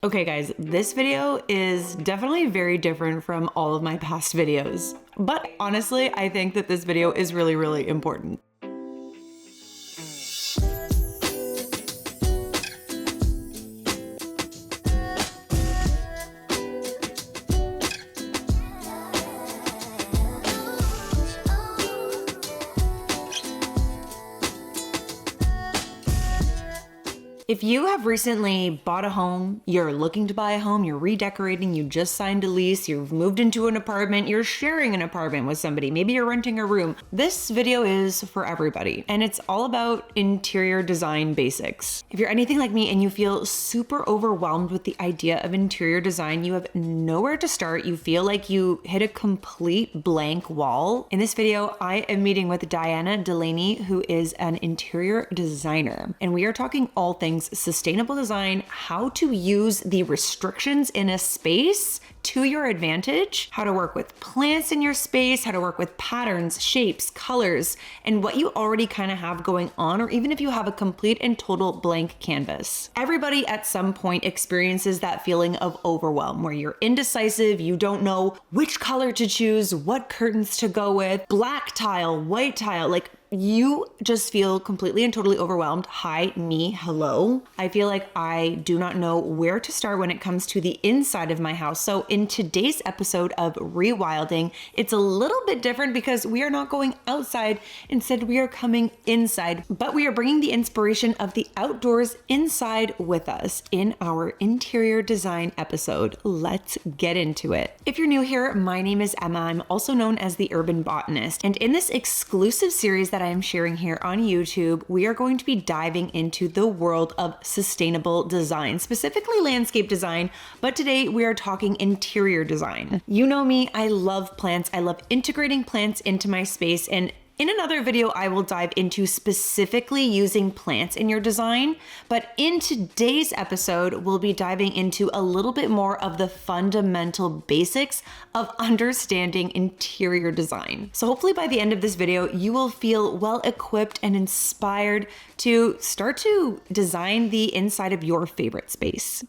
Okay guys, this video is definitely very different from all of my past videos, but honestly, I think that this video is really important. If you have recently bought a home, you're looking to buy a home, you're redecorating, you just signed a lease, you've moved into an apartment, you're sharing an apartment with somebody, maybe you're renting a room, this video is for everybody. And it's all about interior design basics. If you're anything like me and you feel super overwhelmed with the idea of interior design, you have nowhere to start, you feel like you hit a complete blank wall. In this video, I am meeting with Diana Delaney, who is an interior designer. And we are talking all things sustainable design, how to use the restrictions in a space to your advantage, how to work with plants in your space, how to work with patterns, shapes, colors, and what you already kind of have going on, or even if you have a complete and total blank canvas. Everybody at some point experiences that feeling of overwhelm where you're indecisive, you don't know which color to choose, what curtains to go with, black tile, white tile, like you just feel completely and totally overwhelmed. Hi, me, hello. I feel like I do not know where to start when it comes to the inside of my house. So in today's episode of ReWilding, it's a little bit different because we are not going outside. Instead, we are coming inside, but we are bringing the inspiration of the outdoors inside with us in our interior design episode. Let's get into it. If you're new here, my name is Emma. I'm also known as the Urban Botanist. And in this exclusive series that I am sharing here on YouTube, we are going to be diving into the world of sustainable design, specifically landscape design, but today we are talking interior design. You know me, I love plants. I love integrating plants into my space, and in another video, I will dive into specifically using plants in your design, but in today's episode, we'll be diving into a little bit more of the fundamental basics of understanding interior design. So hopefully by the end of this video, you will feel well equipped and inspired to start to design the inside of your favorite space.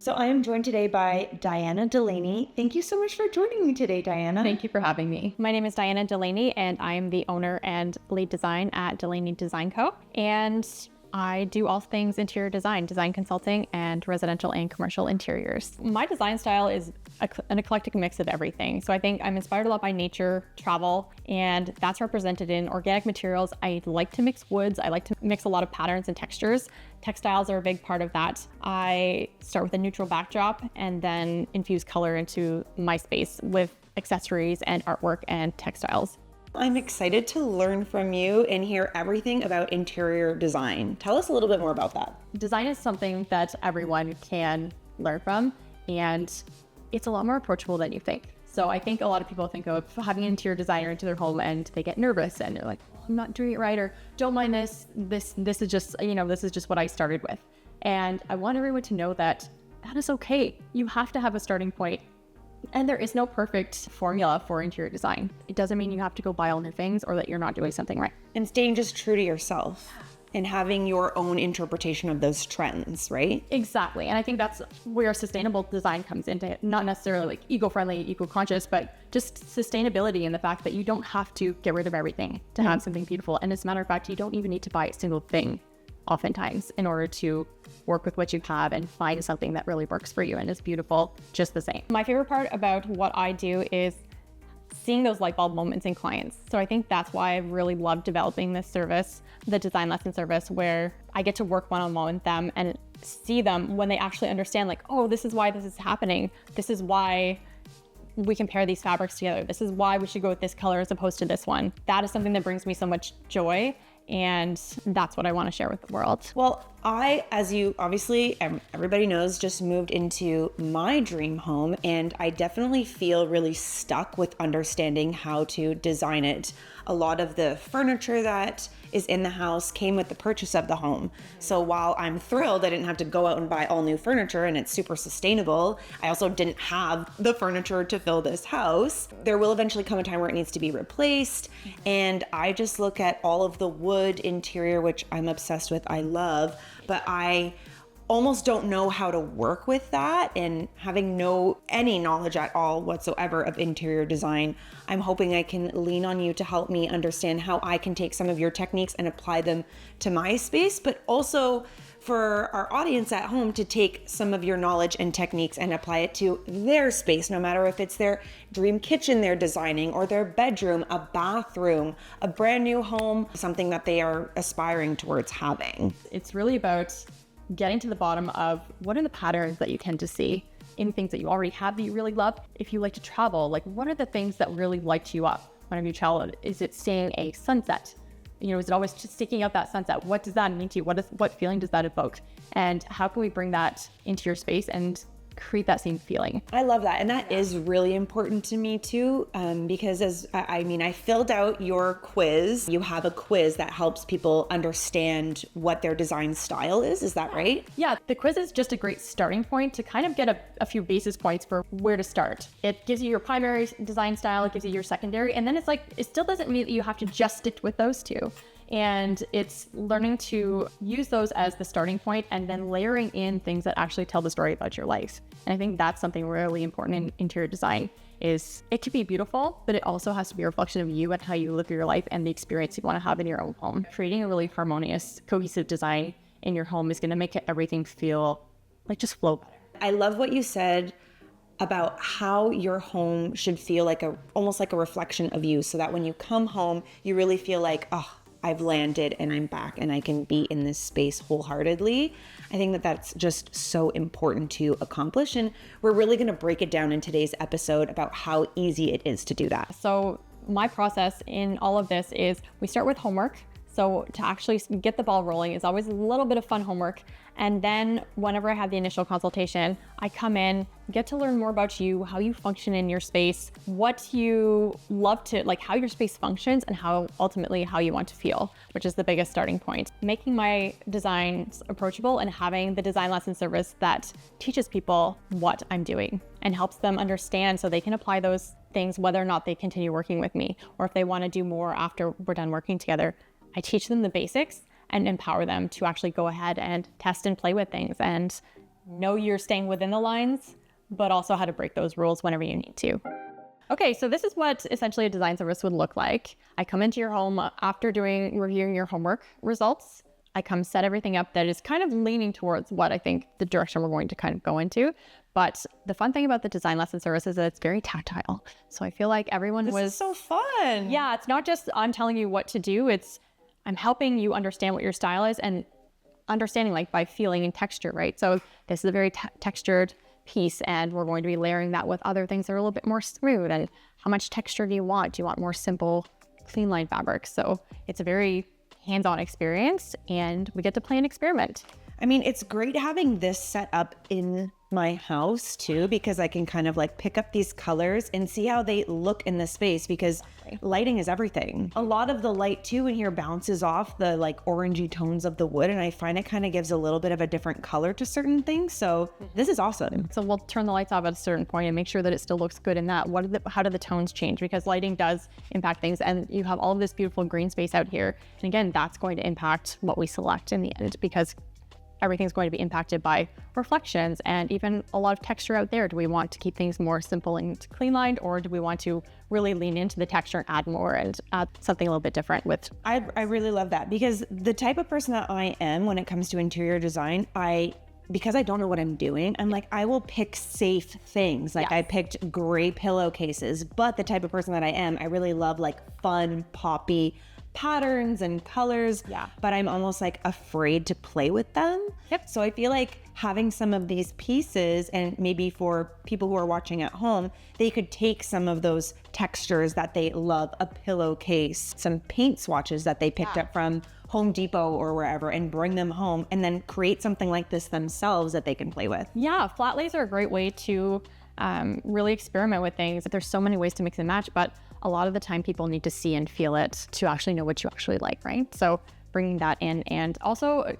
So I am joined today by Diana Delaney. Thank you so much for joining me today, Diana. Thank you for having me. My name is Diana Delaney, and I'm the owner and lead design at Delaney Design Co. And I do all things interior design, design consulting, and residential and commercial interiors. My design style is an eclectic mix of everything. So I think I'm inspired a lot by nature, travel, and that's represented in organic materials. I like to mix woods. I like to mix a lot of patterns and textures. Textiles are a big part of that. I start with a neutral backdrop and then infuse color into my space with accessories and artwork and textiles. I'm excited to learn from you and hear everything about interior design. Tell us a little bit more about that. Design is something that everyone can learn from, and it's a lot more approachable than you think. So I think a lot of people think of having an interior designer into their home and they get nervous and they're like, oh, I'm not doing it right, or don't mind this is just, this is just what I started with. And I want everyone to know that that is okay. You have to have a starting point. And there is no perfect formula for interior design. It doesn't mean you have to go buy all new things or that you're not doing something right. And staying just true to yourself and having your own interpretation of those trends, right? Exactly. And I think that's where sustainable design comes into it. Not necessarily like eco-friendly, eco-conscious, but just sustainability and the fact that you don't have to get rid of everything to have something beautiful. And as a matter of fact, you don't even need to buy a single thing oftentimes in order to work with what you have and find something that really works for you and is beautiful just the same. My favorite part about what I do is seeing those light bulb moments in clients. So I think that's why I really love developing this service, the design lesson service, where I get to work one-on-one with them and see them when they actually understand, like, oh, this is why this is happening. This is why we can pair these fabrics together. This is why we should go with this color as opposed to this one. That is something that brings me so much joy. And that's what I want to share with the world. Well, I, as you obviously, everybody knows, just moved into my dream home, and I definitely feel really stuck with understanding how to design it. A lot of the furniture that is in the house came with the purchase of the home. So while I'm thrilled I didn't have to go out and buy all new furniture and it's super sustainable, I also didn't have the furniture to fill this house. There will eventually come a time where it needs to be replaced. And I just look at all of the wood interior, which I'm obsessed with, I love, but I almost don't know how to work with that, and having any knowledge at all whatsoever of interior design, I'm hoping I can lean on you to help me understand how I can take some of your techniques and apply them to my space, but also for our audience at home to take some of your knowledge and techniques and apply it to their space, no matter if it's their dream kitchen they're designing, or their bedroom, a bathroom, a brand new home, something that they are aspiring towards having. It's really about getting to the bottom of what are the patterns that you tend to see in things that you already have that you really love. If you like to travel, like what are the things that really light you up whenever you travel? Is it seeing a sunset? Is it always just sticking out that sunset? What does that mean to you? What feeling does that evoke? And how can we bring that into your space and create that same feeling? I love that. And that is really important to me too, because I filled out your quiz. You have a quiz that helps people understand what their design style is. Is that right? Yeah, the quiz is just a great starting point to kind of get a few basis points for where to start. It gives you your primary design style, it gives you your secondary, and then it's like, it still doesn't mean that you have to just stick with those two. And it's learning to use those as the starting point and then layering in things that actually tell the story about your life. And I think that's something really important in interior design. Is it could be beautiful, but it also has to be a reflection of you and how you live your life and the experience you want to have in your own home. Creating a really harmonious, cohesive design in your home is going to make everything feel like just flow better. I love what you said about how your home should feel almost like a reflection of you, so that when you come home, you really feel like, oh, I've landed and I'm back and I can be in this space wholeheartedly. I think that that's just so important to accomplish. And we're really going to break it down in today's episode about how easy it is to do that. So my process in all of this is we start with homework. So to actually get the ball rolling is always a little bit of fun homework. And then whenever I have the initial consultation, I come in, get to learn more about you, how you function in your space, what you love to, like how your space functions and how ultimately how you want to feel, which is the biggest starting point. Making my designs approachable and having the design lesson service that teaches people what I'm doing and helps them understand so they can apply those things whether or not they continue working with me, or if they want to do more after we're done working together. I teach them the basics and empower them to actually go ahead and test and play with things and know you're staying within the lines, but also how to break those rules whenever you need to. Okay, so this is what essentially a design service would look like. I come into your home after reviewing your homework results. I come set everything up that is kind of leaning towards what I think the direction we're going to kind of go into. But the fun thing about the design lesson service is that it's very tactile. So I feel like This is so fun. Yeah, it's not just I'm telling you what to do. It's I'm helping you understand what your style is and understanding like by feeling and texture, right? So this is a very textured piece and we're going to be layering that with other things that are a little bit more smooth. And how much texture do you want? Do you want more simple, clean line fabric? So it's a very hands-on experience and we get to play and experiment. I mean, it's great having this set up in my house too, because I can kind of like pick up these colors and see how they look in the space, because lighting is everything. A lot of the light too in here bounces off the like orangey tones of the wood, and I find it kind of gives a little bit of a different color to certain things. So this is awesome. So we'll turn the lights off at a certain point and make sure that it still looks good in that. How do the tones change? Because lighting does impact things, and you have all of this beautiful green space out here. And again, that's going to impact what we select in the end, because everything's going to be impacted by reflections and even a lot of texture out there. Do we want to keep things more simple and clean lined, or do we want to really lean into the texture and add more and add something a little bit different with? I really love that, because the type of person that I am when it comes to interior design, because I don't know what I'm doing, I'm like, I will pick safe things. Like I picked gray pillowcases, but the type of person that I am, I really love like fun, poppy patterns and colors, but I'm almost like afraid to play with them. So I feel like having some of these pieces, and maybe for people who are watching at home, they could take some of those textures that they love, a pillowcase, some paint swatches that they picked up from Home Depot or wherever, and bring them home and then create something like this themselves that they can play with. Yeah, flat lays are a great way to really experiment with things. There's so many ways to mix and match, but a lot of the time people need to see and feel it to actually know what you actually like, right? So bringing that in. And also a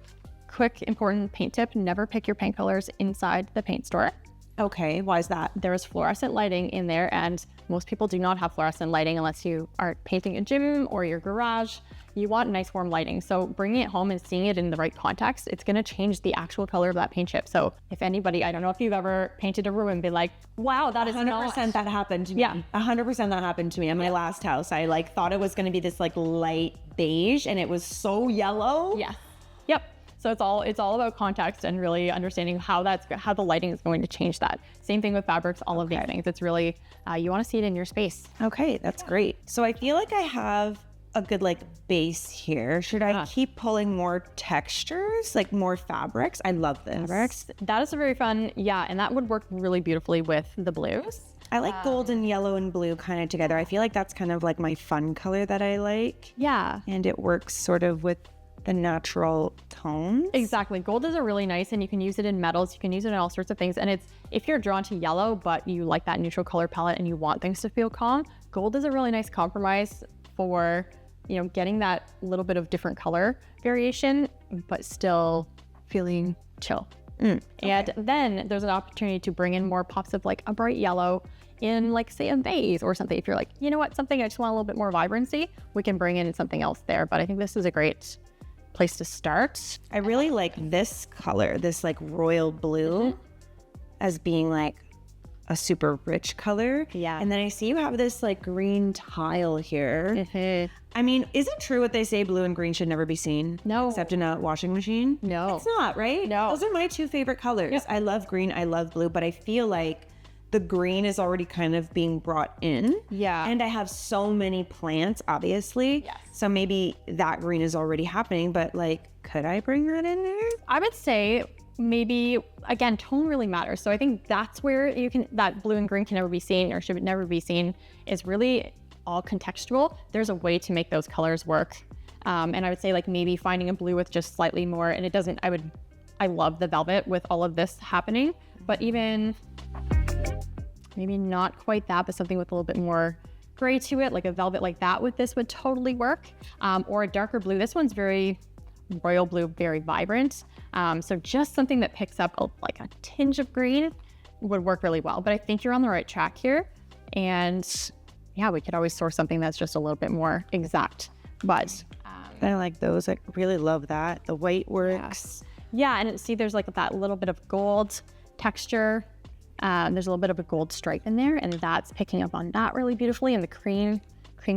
quick important paint tip, never pick your paint colors inside the paint store. Okay, why is that? There is fluorescent lighting in there, and most people do not have fluorescent lighting unless you are painting a gym or your garage. You want nice warm lighting. So bringing it home and seeing it in the right context, it's going to change the actual color of that paint chip. So if anybody, I don't know if you've ever painted a room and be like, wow, that is 100% that happened to me. Yeah. 100% that happened to me. In my last house, I like thought it was going to be this like light beige and it was so yellow. Yeah. Yep. So it's all about context and really understanding how the lighting is going to change that. Same thing with fabrics, all of these things. It's really, you want to see it in your space. Okay, that's great. So I feel like I have a good like base here. Should I keep pulling more textures, like more fabrics? I love this. Fabrics. That is a very fun, yeah, and that would work really beautifully with the blues. I like gold and yellow and blue kind of together. I feel like that's kind of like my fun color that I like. Yeah. And it works sort of with the natural tones. Exactly. Gold is a really nice, and you can use it in metals. You can use it in all sorts of things. And if you're drawn to yellow, but you like that neutral color palette and you want things to feel calm, gold is a really nice compromise for, getting that little bit of different color variation, but still feeling chill. And then there's an opportunity to bring in more pops of like a bright yellow in like say a vase or something. If you're like, you know what, something I just want a little bit more vibrancy, we can bring in something else there. But I think this is a great place to start. I really like this color, this like royal blue, as being like a super rich color. Yeah. And then I see you have this like green tile here. I mean, is it true what they say blue and green should never be seen? No. Except in a washing machine? No. It's not, right? No. Those are my two favorite colors. Yep. I love green, I love blue, but I feel like the green is already kind of being brought in. Yeah. And I have so many plants, obviously. Yes. So maybe that green is already happening, but like, could I bring that in there? I would say maybe, again, tone really matters. So I think that's where that blue and green can never be seen or should never be seen, is really all contextual. There's a way to make those colors work. And I would say like maybe finding a blue with just slightly more, and I love the velvet with all of this happening, but even maybe not quite that, but something with a little bit more gray to it, like a velvet like that with this would totally work. Or a darker blue. This one's very royal blue, very vibrant. So just something that picks up like a tinge of green would work really well. But I think you're on the right track here. And yeah, we could always source something that's just a little bit more exact. But I like those. I really love that. The white works. Yeah, and see, there's like that little bit of gold texture. There's a little bit of a gold stripe in there, and that's picking up on that really beautifully, and the cream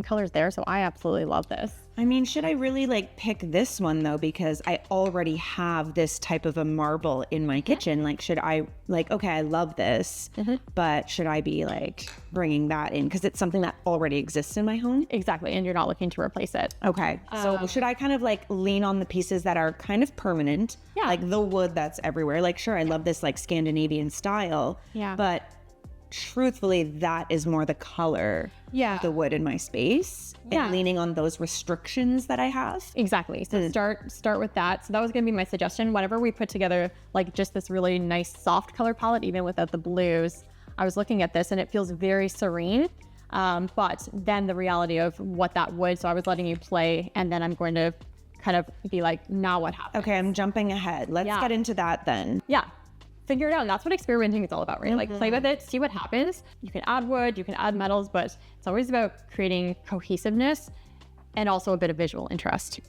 colors there. So I absolutely love this. I mean, should I really like pick this one though? Because I already have this type of a marble in my kitchen. Like, should I like, okay, I love this, but should I be like bringing that in? Because it's something that already exists in my home. Exactly, and you're not looking to replace it. Okay, so should I kind of like lean on the pieces that are kind of permanent? Yeah. Like the wood that's everywhere. Like, sure, I love this like Scandinavian style. Yeah. But truthfully, that is more the color. Yeah. The wood in my space. Yeah. And leaning on those restrictions that I have. Exactly. So start with that. So that was going to be my suggestion. Whenever we put together like just this really nice soft color palette, even without the blues, I was looking at this and it feels very serene. But then the reality of what that would, so I was letting you play, and then I'm going to kind of be like, now what happens? Okay, I'm jumping ahead. Let's get into that then. Yeah. Figure it out. And that's what experimenting is all about, right? Like play with it, see what happens. You can add wood, you can add metals, but it's always about creating cohesiveness and also a bit of visual interest.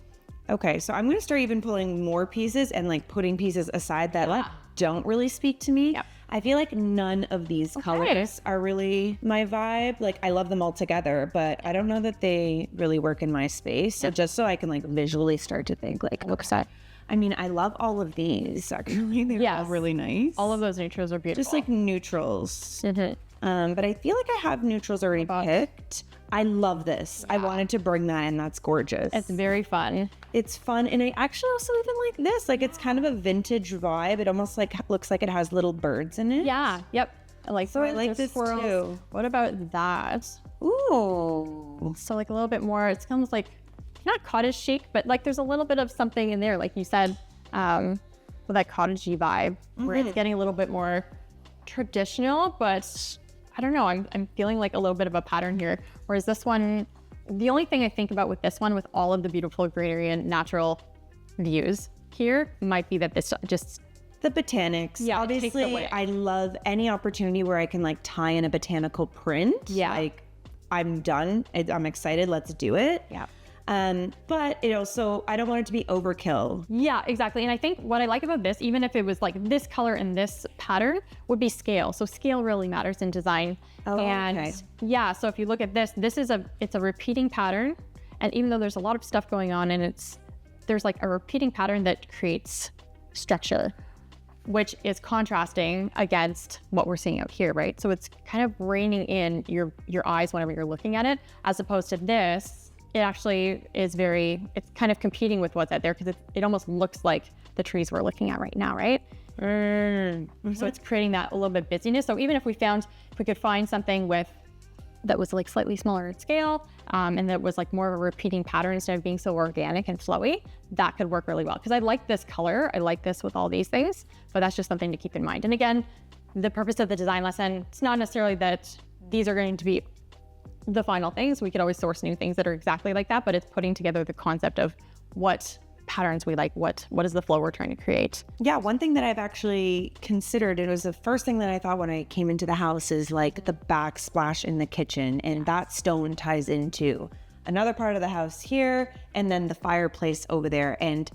Okay, so I'm going to start even pulling more pieces and like putting pieces aside that don't really speak to me. Yep. I feel like none of these colors are really my vibe. Like, I love them all together, but I don't know that they really work in my space. So just so I can like visually start to think like, okay. I mean, I love all of these. Actually, they're all really nice. All of those neutrals are beautiful. Just like neutrals. But I feel like I have neutrals already picked. I love this. I wanted to bring that in. That's gorgeous. It's very fun. It's fun. And I actually also even like this. Like, it's kind of a vintage vibe. It almost like looks like it has little birds in it. Yeah. Yep. So I like this too. What about that? Ooh. So like a little bit more, it's almost like not cottage chic, but like there's a little bit of something in there, like you said, with that cottagey vibe, where it's getting a little bit more traditional, but I don't know, I'm feeling like a little bit of a pattern here. Whereas this one, the only thing I think about with this one, with all of the beautiful greenery and natural views here, might be that this just the botanics. Yeah, it takes obviously away. I love any opportunity where I can like tie in a botanical print. Yeah. Like I'm done. I'm excited. Let's do it. Yeah. But it also, I don't want it to be overkill. Yeah, exactly. And I think what I like about this, even if it was like this color and this pattern, would be scale. So scale really matters in design. Oh, and okay. yeah, so if you look at this, it's a repeating pattern. And even though there's a lot of stuff going on and there's like a repeating pattern that creates structure, which is contrasting against what we're seeing out here, right? So it's kind of reining in your eyes whenever you're looking at it, as opposed to this. It actually is it's kind of competing with what's out there because it almost looks like the trees we're looking at right now, right? Mm-hmm. So it's creating that a little bit busyness. So even if we could find something that was like slightly smaller in scale and that was like more of a repeating pattern instead of being so organic and flowy, that could work really well. Because I like this color. I like this with all these things, but that's just something to keep in mind. And again, the purpose of the design lesson, it's not necessarily that these are going to be the final things. We could always source new things that are exactly like that, but it's putting together the concept of what patterns we like, what is the flow we're trying to create. Yeah, one thing that I've actually considered, it was the first thing that I thought when I came into the house, is like the backsplash in the kitchen, and that stone ties into another part of the house here and then the fireplace over there. And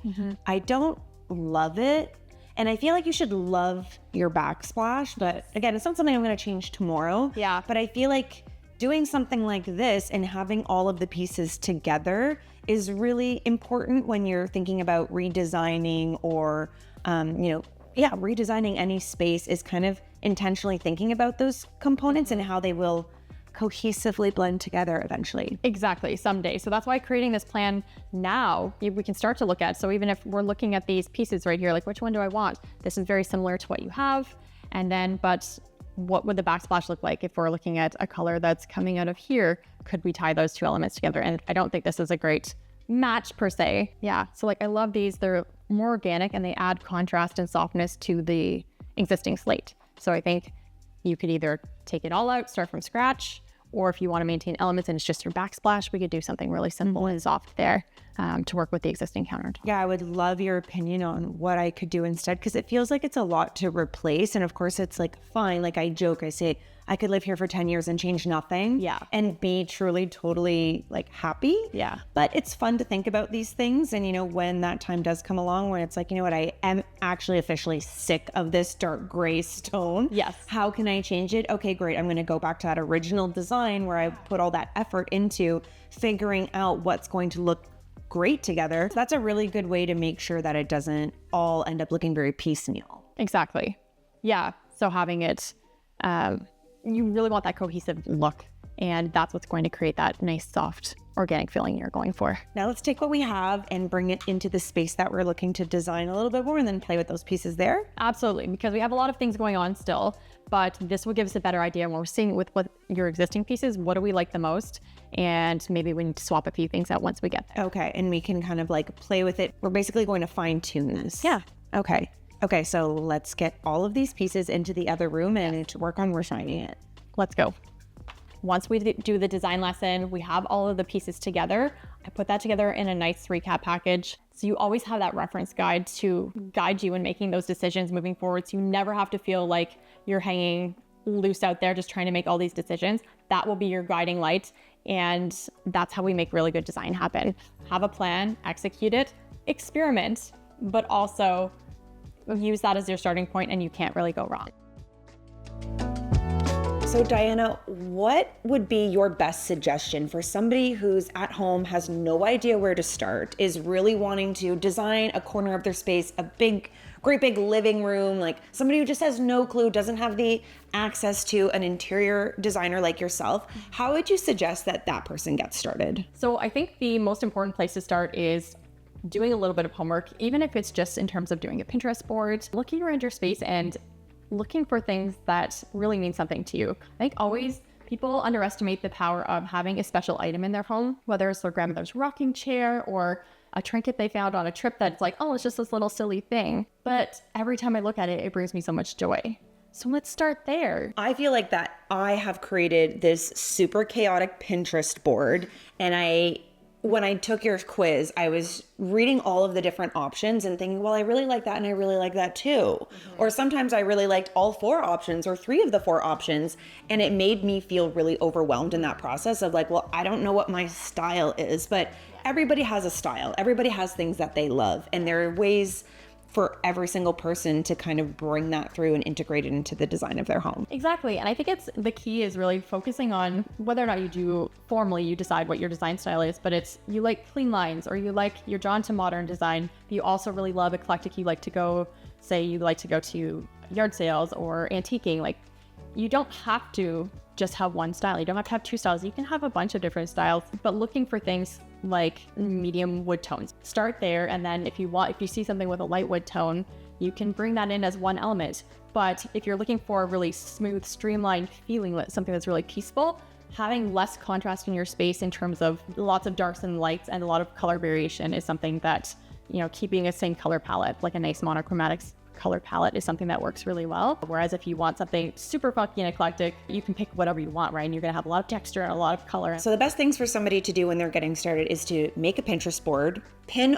I don't love it. And I feel like you should love your backsplash, but again, it's not something I'm going to change tomorrow. Yeah. But I feel like doing something like this and having all of the pieces together is really important when you're thinking about redesigning or, redesigning any space, is kind of intentionally thinking about those components and how they will cohesively blend together eventually. Exactly, someday. So that's why creating this plan now, we can start to look at. So even if we're looking at these pieces right here, like which one do I want? This is very similar to what you have. And then, but what would the backsplash look like if we're looking at a color that's coming out of here? Could we tie those two elements together? And I don't think this is a great match per se. Yeah, so like I love these. They're more organic and they add contrast and softness to the existing slate. So I think you could either take it all out, start from scratch, or if you want to maintain elements and it's just your backsplash, we could do something really simple and soft there to work with the existing countertop. Yeah, I would love your opinion on what I could do instead, because it feels like it's a lot to replace. And of course, it's like fine. Like I joke, I say, I could live here for 10 years and change nothing. Yeah. And be truly, totally like happy. Yeah. But it's fun to think about these things. And, when that time does come along, when it's like, you know what, I am actually officially sick of this dark gray stone. Yes. How can I change it? Okay, great. I'm going to go back to that original design where I put all that effort into figuring out what's going to look great together. So that's a really good way to make sure that it doesn't all end up looking very piecemeal. Exactly. Yeah. So having it, you really want that cohesive look, and that's what's going to create that nice, soft, organic feeling you're going for. Now let's take what we have and bring it into the space that we're looking to design a little bit more, and then play with those pieces there. Absolutely, because we have a lot of things going on still, but this will give us a better idea when we're seeing with what your existing pieces, what do we like the most? And maybe we need to swap a few things out once we get there. Okay, and we can kind of like play with it. We're basically going to fine tune this. Yeah. Okay, so let's get all of these pieces into the other room and to work on refining it. Let's go. Once we do the design lesson, we have all of the pieces together. I put that together in a nice recap package. So you always have that reference guide to guide you in making those decisions moving forward. So you never have to feel like you're hanging loose out there just trying to make all these decisions. That will be your guiding light. And that's how we make really good design happen. Have a plan, execute it, experiment, but also use that as your starting point and you can't really go wrong. So Diana, what would be your best suggestion for somebody who's at home, has no idea where to start, is really wanting to design a corner of their space, a great big living room, like somebody who just has no clue, doesn't have the access to an interior designer like yourself? How would you suggest that person gets started? So I think the most important place to start is doing a little bit of homework, even if it's just in terms of doing a Pinterest board, looking around your space and looking for things that really mean something to you. I think always people underestimate the power of having a special item in their home, whether it's their grandmother's rocking chair or a trinket they found on a trip that's like, oh, it's just this little silly thing. But every time I look at it, it brings me so much joy. So let's start there. I feel like that I have created this super chaotic Pinterest board, and I when I took your quiz, I was reading all of the different options and thinking, well, I really like that and I really like that too. Or sometimes I really liked all 4 options or 3 of the 4 options. And it made me feel really overwhelmed in that process of like, well, I don't know what my style is, but everybody has a style. Everybody has things that they love. And there are ways for every single person to kind of bring that through and integrate it into the design of their home. Exactly. And I think it's the key is really focusing on whether or not you decide what your design style is, but it's you like clean lines or you're drawn to modern design, but you also really love eclectic. You like to go to yard sales or antiquing. Like you don't have to just have one style. You don't have to have 2 styles. You can have a bunch of different styles, but looking for things like medium wood tones. Start there, and then if you see something with a light wood tone, you can bring that in as one element. But if you're looking for a really smooth, streamlined feeling, something that's really peaceful, having less contrast in your space in terms of lots of darks and lights and a lot of color variation is something that, keeping a same color palette, like a nice monochromatic color palette is something that works really well. Whereas if you want something super funky and eclectic, you can pick whatever you want, right? And you're gonna have a lot of texture and a lot of color. So the best things for somebody to do when they're getting started is to make a Pinterest board, pin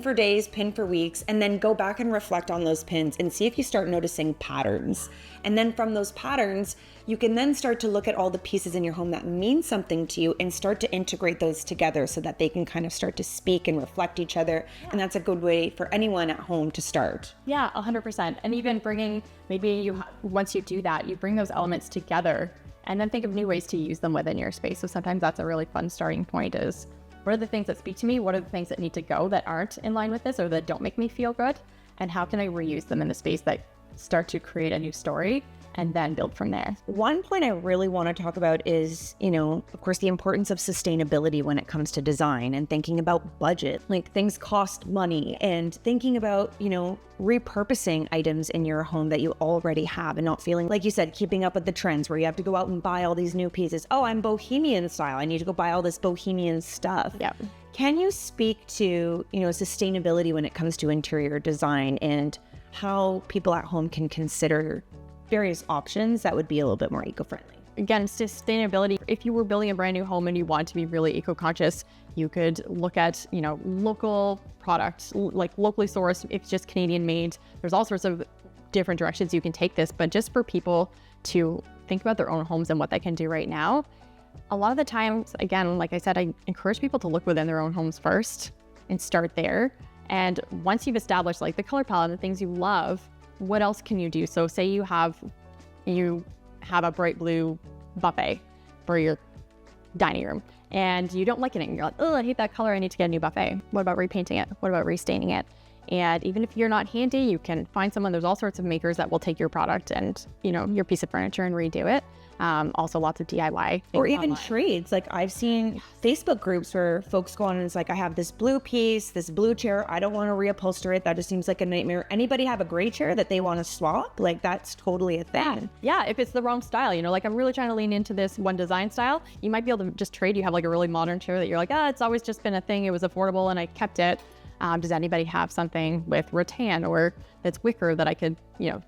for days, pin for weeks, and then go back and reflect on those pins and see if you start noticing patterns. And then from those patterns, you can then start to look at all the pieces in your home that mean something to you and start to integrate those together so that they can kind of start to speak and reflect each other. And that's a good way for anyone at home to start. Yeah, 100%. And even once you do that, you bring those elements together and then think of new ways to use them within your space. So sometimes that's a really fun starting point is, what are the things that speak to me? What are the things that need to go that aren't in line with this or that don't make me feel good? And how can I reuse them in the space that start to create a new story and then build from there? One point I really want to talk about is, of course, the importance of sustainability when it comes to design and thinking about budget. Like things cost money and thinking about, repurposing items in your home that you already have and not feeling, like you said, keeping up with the trends where you have to go out and buy all these new pieces. Oh, I'm bohemian style. I need to go buy all this bohemian stuff. Yeah. Can you speak to, sustainability when it comes to interior design and how people at home can consider various options that would be a little bit more eco-friendly? Again, sustainability. If you were building a brand new home and you want to be really eco-conscious, you could look at, local products, like locally sourced. If it's just Canadian made, there's all sorts of different directions you can take this. But just for people to think about their own homes and what they can do right now, a lot of the times, again, like I said, I encourage people to look within their own homes first and start there. And once you've established like the color palette and the things you love, what else can you do? So say you have a bright blue buffet for your dining room and you don't like it and you're like, oh, I hate that color, I need to get a new buffet. What about repainting it? What about restaining it? And even if you're not handy, you can find someone. There's all sorts of makers that will take your product and, your piece of furniture and redo it. Also lots of DIY. Or even trades. Like I've seen Facebook groups where folks go on and it's like, I have this blue piece, this blue chair. I don't want to reupholster it. That just seems like a nightmare. Anybody have a gray chair that they want to swap? Like that's totally a thing. Yeah. If it's the wrong style, like I'm really trying to lean into this one design style, you might be able to just trade. You have like a really modern chair that you're like, it's always just been a thing. It was affordable and I kept it. Does anybody have something with rattan or that's wicker that I could,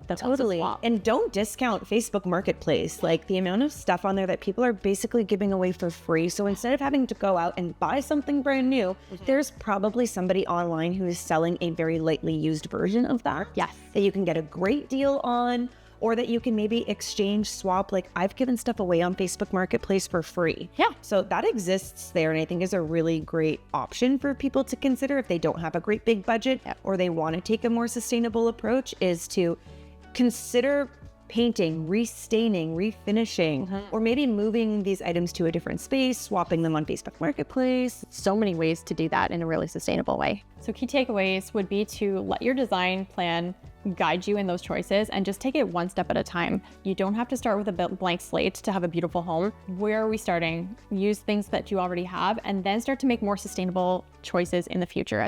that's totally. And don't discount Facebook Marketplace. Like the amount of stuff on there that people are basically giving away for free. So instead of having to go out and buy something brand new, there's probably somebody online who is selling a very lightly used version of that. Yes. That you can get a great deal on, or that you can maybe exchange, swap. Like I've given stuff away on Facebook Marketplace for free. Yeah. So that exists there, and I think is a really great option for people to consider if they don't have a great big budget or they want to take a more sustainable approach, is to consider painting, restaining, refinishing, or maybe moving these items to a different space, swapping them on Facebook Marketplace. So many ways to do that in a really sustainable way. So key takeaways would be to let your design plan guide you in those choices and just take it one step at a time. You don't have to start with a blank slate to have a beautiful home. Where are we starting? Use things that you already have and then start to make more sustainable choices in the future.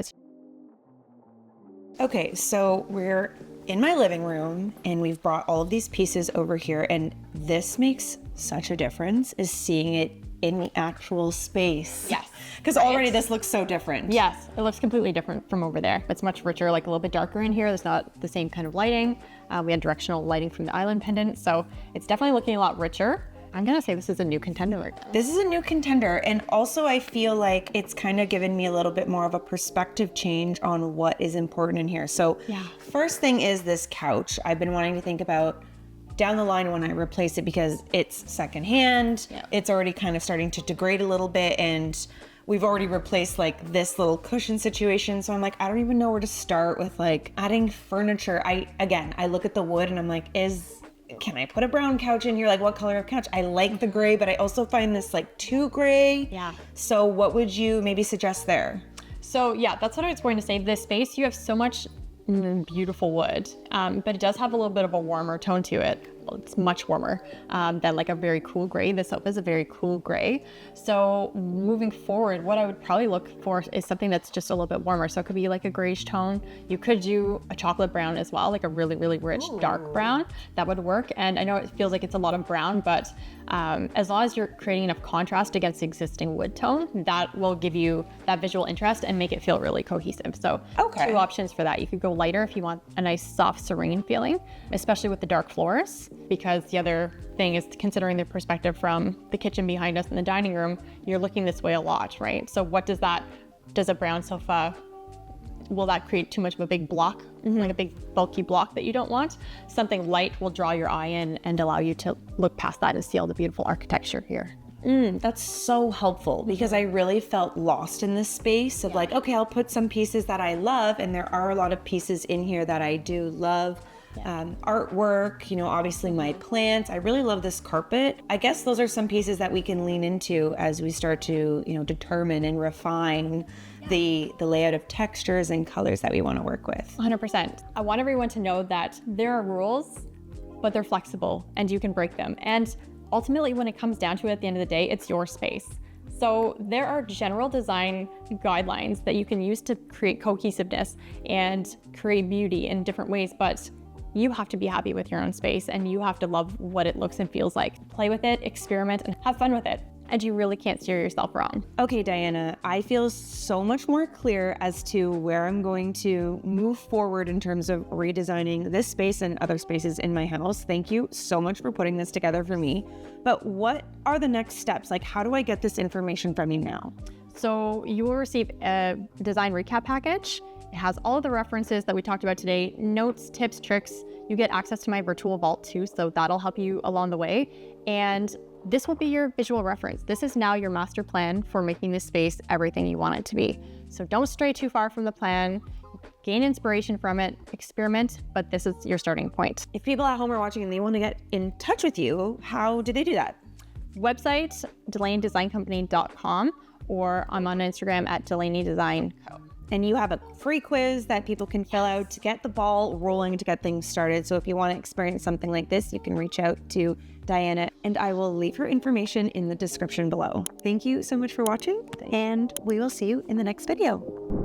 Okay, so we're in my living room and we've brought all of these pieces over here, and this makes such a difference, is seeing it in the actual space. Yes. Because already this looks so different. Yes, it looks completely different from over there. It's much richer, like a little bit darker in here. There's not the same kind of lighting. We had directional lighting from the island pendant, so it's definitely looking a lot richer. I'm gonna say this is a new contender right now. This is a new contender, and also I feel like it's kind of given me a little bit more of a perspective change on what is important in here. So first thing is this couch. I've been wanting to think about down the line when I replace it, because it's secondhand. It's already kind of starting to degrade a little bit, and we've already replaced like this little cushion situation. So I'm like, I don't even know where to start with like adding furniture. I look at the wood and I'm like, can I put a brown couch in here? Like, what color of couch? I like the gray, but I also find this like too gray. Yeah. So what would you maybe suggest there? So yeah, that's what I was going to say. This space, you have so much beautiful wood, but it does have a little bit of a warmer tone to it. Well, it's much warmer than like a very cool gray. This sofa is a very cool gray. So moving forward, what I would probably look for is something that's just a little bit warmer. So it could be like a grayish tone. You could do a chocolate brown as well, like a really, really rich dark brown. That would work. And I know it feels like it's a lot of brown, but as long as you're creating enough contrast against the existing wood tone, that will give you that visual interest and make it feel really cohesive. So two options for that. You could go lighter if you want a nice, soft, serene feeling, especially with the dark floors, because the other thing is considering the perspective from the kitchen behind us in the dining room, you're looking this way a lot, right? So what does a brown sofa, will that create too much of a big block, like a big bulky block that you don't want? Something light will draw your eye in and allow you to look past that and see all the beautiful architecture here. That's so helpful, because I really felt lost in this space of like, okay, I'll put some pieces that I love, and there are a lot of pieces in here that I do love. Artwork, obviously my plants. I really love this carpet. I guess those are some pieces that we can lean into as we start to, determine and refine the layout of textures and colors that we want to work with. 100%. I want everyone to know that there are rules, but they're flexible and you can break them. And ultimately, when it comes down to it, at the end of the day, it's your space. So there are general design guidelines that you can use to create cohesiveness and create beauty in different ways, but you have to be happy with your own space and you have to love what it looks and feels like. Play with it, experiment, and have fun with it. And you really can't steer yourself wrong. Okay, Diana, I feel so much more clear as to where I'm going to move forward in terms of redesigning this space and other spaces in my house. Thank you so much for putting this together for me. But what are the next steps? Like, how do I get this information from you now? So you will receive a design recap package. It has all of the references that we talked about today, notes, tips, tricks. You get access to my virtual vault too, so that'll help you along the way. And this will be your visual reference. This is now your master plan for making this space everything you want it to be. So don't stray too far from the plan. Gain inspiration from it, experiment, but this is your starting point. If people at home are watching and they want to get in touch with you, how do they do that? Website, DelaneyDesignCompany.com, or I'm on Instagram at DelaneyDesignCo. And you have a free quiz that people can fill out to get the ball rolling, to get things started. So if you want to experience something like this, you can reach out to Diana, and I will leave her information in the description below. Thank you so much for watching, and we will see you in the next video.